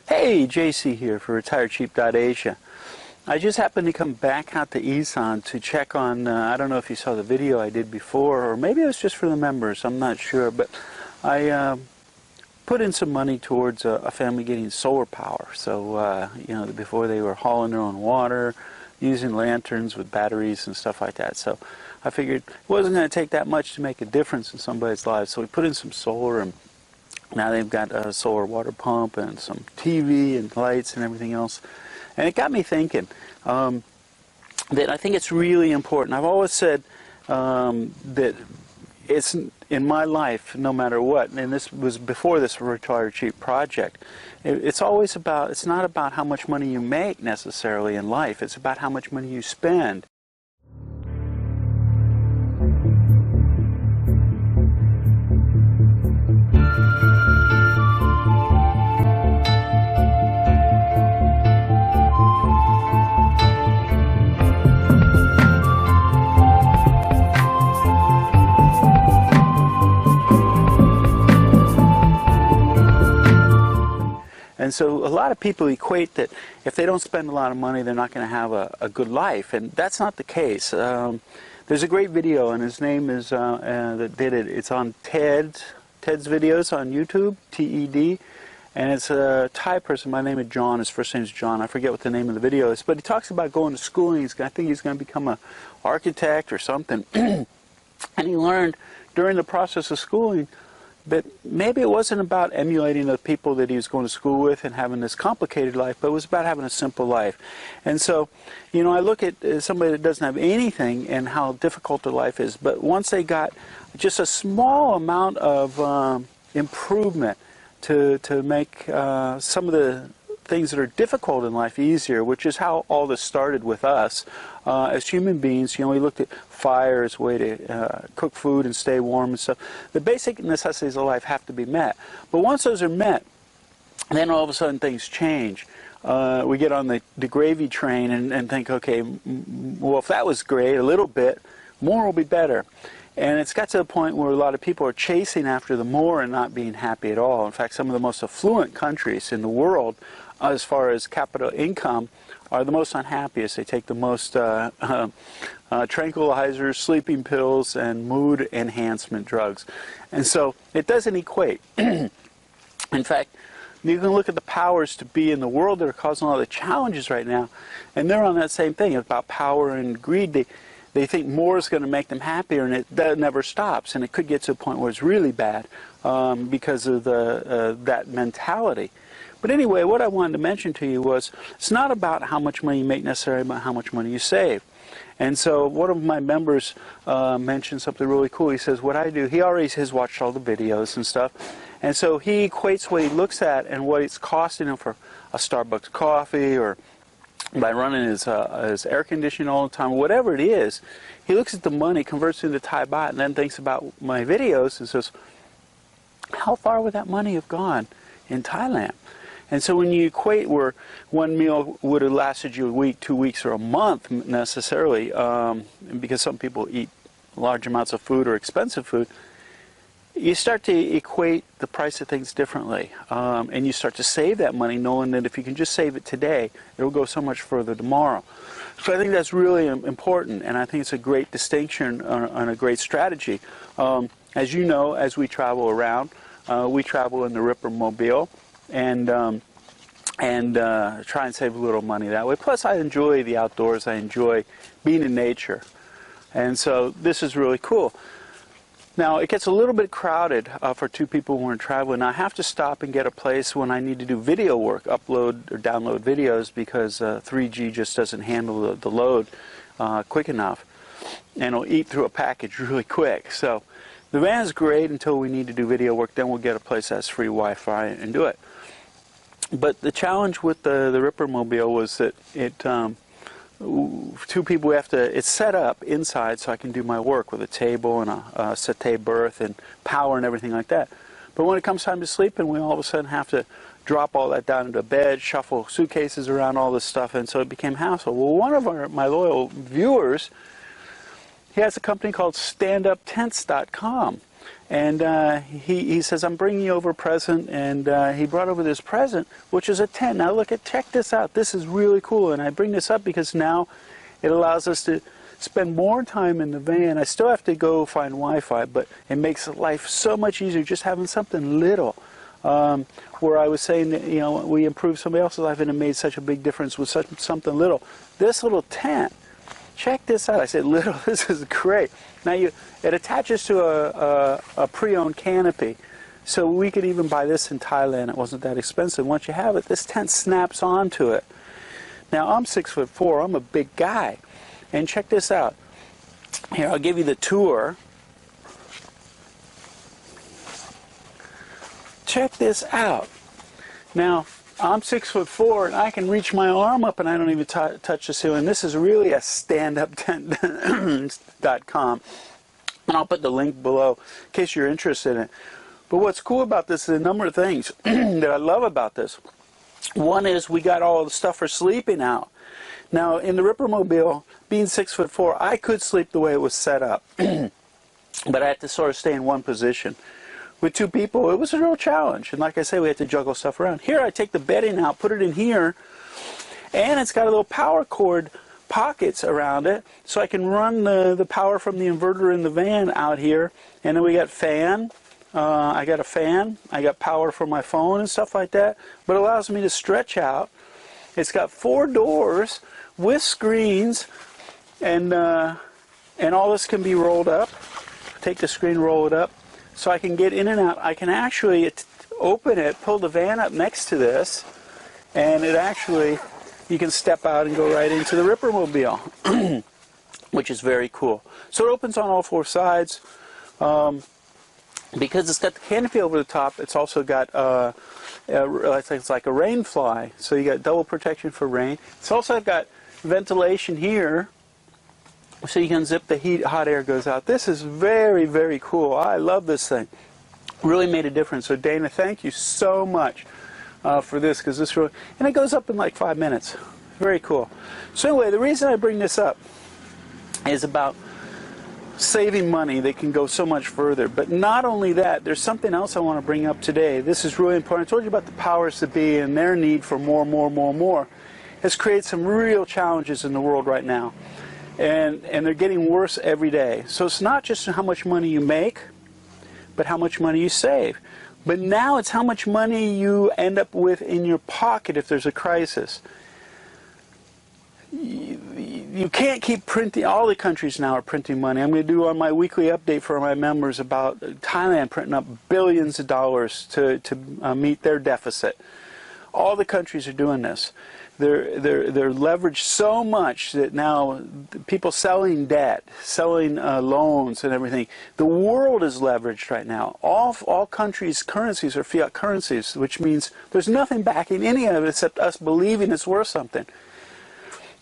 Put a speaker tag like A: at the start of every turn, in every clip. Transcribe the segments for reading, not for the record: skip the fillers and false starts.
A: Hey, JC here for retiredcheap.asia. I just happened to come back out to Isan to check on, I don't know if you saw the video I did before, or maybe it was just for the members, I'm not sure, but I put in some money towards a family getting solar power. So, you know, before they were hauling their own water, using lanterns with batteries and stuff like that. So I figured it wasn't going to take that much to make a difference in somebody's life. So we put in some solar, and now they've got a solar water pump and some TV and lights and everything else. And it got me thinking that I think it's really important. I've always said that it's in my life, no matter what, and this was before this Retire Cheap project, it's always about, it's not about how much money you make necessarily in life, it's about how much money you spend. And so a lot of people equate that if they don't spend a lot of money, they're not going to have a good life. And that's not the case. There's a great video, and his name is, that did it, it's on Ted's videos on YouTube, T-E-D. And it's a Thai person by the name of John. His first name is John. I forget what the name of the video is. But he talks about going to school, and I think he's going to become an architect or something. And he learned during the process of schooling but maybe it wasn't about emulating the people that he was going to school with and having this complicated life, but it was about having a simple life. And so, you know, I look at somebody that doesn't have anything and how difficult their life is, but once they got just a small amount of improvement to make some of the things that are difficult in life easier, which is how all this started with us. As human beings, you know, we looked at fire as a way to cook food and stay warm and stuff. The basic necessities of life have to be met. But once those are met, then all of a sudden things change. We get on the gravy train and think, okay, well, if that was great, a little bit, more will be better. And it's got to the point where a lot of people are chasing after the more and not being happy at all. In fact, some of the most affluent countries in the world, as far as capital income, are the most unhappiest. They take the most tranquilizers, sleeping pills, and mood enhancement drugs. And so it doesn't equate. In fact, you can look at the powers to be in the world that are causing all the challenges right now, and they're on that same thing about power and greed. They think more is going to make them happier, and that never stops. And it could get to a point where it's really bad because of that mentality. But anyway, what I wanted to mention to you was it's not about how much money you make necessarily, but how much money you save. And so one of my members mentioned something really cool. He says, what I do, he already has watched all the videos and stuff, and so he equates what he looks at and what it's costing him for a Starbucks coffee, or by running his air conditioning all the time, whatever it is. He looks at the money, converts it into Thai baht, and then thinks about my videos and says, how far would that money have gone in Thailand? And so when you equate where one meal would have lasted you a week, 2 weeks, or a month necessarily, because some people eat large amounts of food or expensive food, you start to equate the price of things differently. And you start to save that money knowing that if you can just save it today, it will go so much further tomorrow. So I think that's really important, and I think it's a great distinction and a great strategy. As you know, as we travel around, we travel in the Ripper Mobile, and try and save a little money that way. Plus, I enjoy the outdoors. I enjoy being in nature. And so this is really cool. Now, it gets a little bit crowded for two people when we're traveling. I have to stop and get a place when I need to do video work, upload or download videos, because 3G just doesn't handle the load quick enough. And it'll eat through a package really quick. So the van is great until we need to do video work. Then we'll get a place that has free Wi-Fi and do it. But the challenge with the Ripper Mobile was that two people have to, it's set up inside so I can do my work with a table and a settee berth and power and everything like that. But when it comes time to sleep, and we all of a sudden have to drop all that down into bed, shuffle suitcases around, all this stuff, and so it became hassle. Well, one of my loyal viewers, he has a company called StandUpTents.com. And he says, I'm bringing you over a present, and he brought over this present, which is a tent. Now check this out. This is really cool, and I bring this up because now it allows us to spend more time in the van. I still have to go find Wi-Fi, but it makes life so much easier just having something little. Where I was saying that, you know, we improved somebody else's life and it made such a big difference with something little. This little tent, check this out. I said, little, this is great. Now it attaches to a pre-owned canopy. So we could even buy this in Thailand. It wasn't that expensive. Once you have it, this tent snaps onto it. Now I'm 6'4". I'm a big guy. And check this out. Here, I'll give you the tour. Check this out. Now, I'm 6'4", and I can reach my arm up, and I don't even touch the ceiling. This is really a standuptent.com. And I'll put the link below in case you're interested in it. But what's cool about this is a number of things that I love about this. One is we got all the stuff for sleeping out. Now, in the Rippermobile, being 6'4", I could sleep the way it was set up. But I had to sort of stay in one position. With two people, it was a real challenge. And like I say, we had to juggle stuff around. Here, I take the bedding out, put it in here, and it's got a little power cord pockets around it, so I can run the power from the inverter in the van out here. And then we got fan. I got a fan. I got power for my phone and stuff like that. But it allows me to stretch out. It's got 4 doors with screens, and all this can be rolled up. Take the screen, roll it up, so I can get in and out. I can actually open it, pull the van up next to this, and it actually, you can step out and go right into the Rippermobile, which is very cool. So it opens on all 4 sides. Because it's got the canopy over the top, it's also got it's like a rain fly, so you got double protection for rain. It's also got ventilation here, so you can zip the hot air goes out. This is very, very cool. I love this thing. Really made a difference. So Dana, thank you so much for this, because this really, and it goes up in like 5 minutes. Very cool. So anyway, the reason I bring this up is about saving money. They can go so much further. But not only that, there's something else I want to bring up today. This is really important. I told you about the powers that be and their need for more. Has created some real challenges in the world right now. And they're getting worse every day. So it's not just how much money you make, but how much money you save. But now it's how much money you end up with in your pocket if there's a crisis. You can't keep printing. All the countries now are printing money. I'm going to do on my weekly update for my members about Thailand printing up billions of dollars to meet their deficit. All the countries are doing this. They're leveraged so much that now people selling debt, selling loans and everything. The world is leveraged right now. All countries' currencies are fiat currencies, which means there's nothing backing any of it except us believing it's worth something.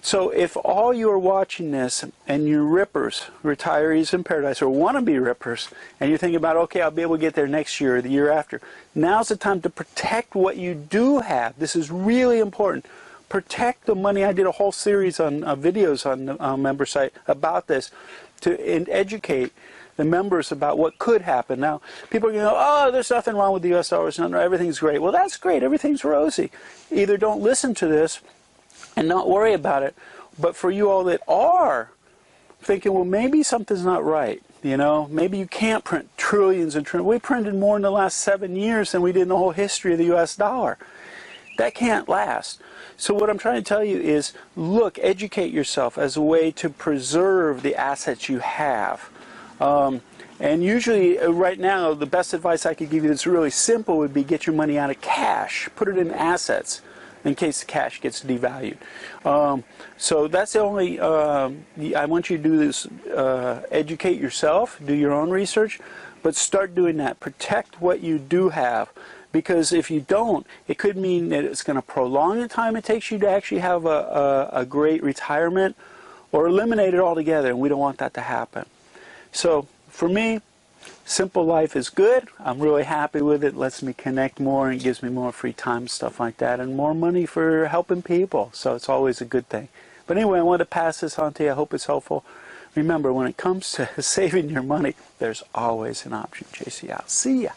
A: So if all you are watching this and you're rippers, retirees in paradise, or want to be rippers, and you're thinking about, okay, I'll be able to get there next year or the year after, now's the time to protect what you do have. This is really important. Protect the money. I did a whole series on videos on the member site about this to educate the members about what could happen. Now, people are going to go, oh, there's nothing wrong with the U.S. dollars. No, everything's great. Well, that's great. Everything's rosy. Either don't listen to this and not worry about it. But for you all that are thinking, well, maybe something's not right, you know, maybe you can't print trillions and trillions. We printed more in the last 7 years than we did in the whole history of the U.S. dollar. That can't last. So what I'm trying to tell you is, look, educate yourself as a way to preserve the assets you have. And usually, right now, the best advice I could give you that's really simple would be get your money out of cash, put it in assets, in case the cash gets devalued. So that's the only, I want you to do this, educate yourself, do your own research, but start doing that. Protect what you do have, because if you don't, it could mean that it's going to prolong the time it takes you to actually have a great retirement, or eliminate it altogether, and we don't want that to happen. So for me, simple life is good. I'm really happy with it. It lets me connect more and gives me more free time, stuff like that, and more money for helping people. So it's always a good thing. But anyway, I wanted to pass this on to you. I hope it's helpful. Remember, when it comes to saving your money, there's always an option. JC out. See ya.